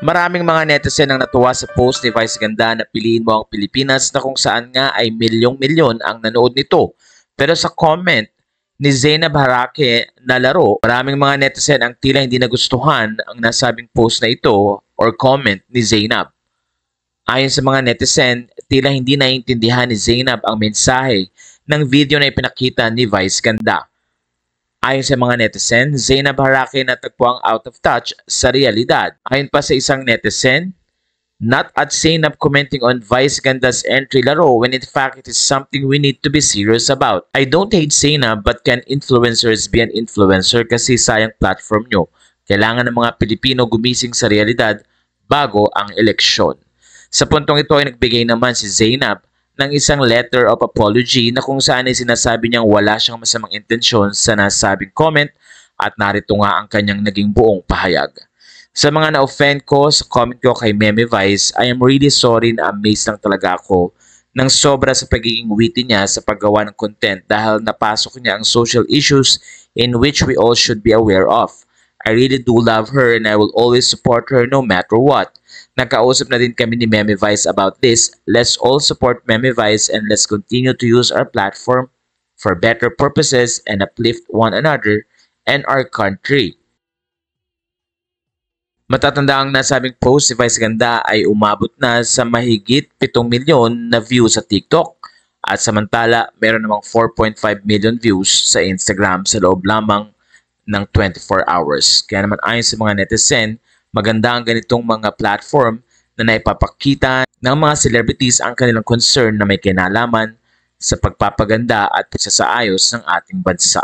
Maraming mga netizen ang natuwa sa post ni Vice Ganda na piliin mo ang Pilipinas na kung saan nga ay milyong-milyon ang nanood nito. Pero sa comment ni Zainab Harake na laro, maraming mga netizen ang tila hindi nagustuhan ang nasabing post na ito or comment ni Zainab. Ayon sa mga netizen, tila hindi naiintindihan ni Zainab ang mensahe ng video na ipinakita ni Vice Ganda. Ayon sa mga netizen, Zainab Harake natagpuang out of touch sa realidad. Ayon pa sa isang netizen, not at Zainab commenting on Vice Ganda's entry laro when in fact it is something we need to be serious about. I don't hate Zainab but can influencers be an influencer kasi sayang platform nyo. Kailangan ng mga Pilipino gumising sa realidad bago ang eleksyon. Sa puntong ito ay nagbigay naman si Zainab ng isang letter of apology na kung saan ay sinasabi niyang wala siyang masamang intensyon sa nasabing comment at narito nga ang kanyang naging buong pahayag. Sa mga na-offend ko sa comment ko kay Meme Vice, I am really sorry na amazed lang talaga ako ng sobra sa pagiging witty niya sa paggawa ng content dahil napasok niya ang social issues in which we all should be aware of. I really do love her and I will always support her no matter what. Nagkausap na din kami ni Meme Vice about this. Let's all support Meme Vice and let's continue to use our platform for better purposes and uplift one another and our country. Matatanda ang nasabing post si Vice Ganda ay umabot na sa mahigit 7 milyon na views sa TikTok at samantala meron namang 4.5 million views sa Instagram sa loob lamang ng 24 hours. Kaya naman ayon sa mga netizen, maganda ang ganitong mga platform na naipapakita ng mga celebrities ang kanilang concern na may kinalaman sa pagpapaganda at pagsasaayos ng ating bansa.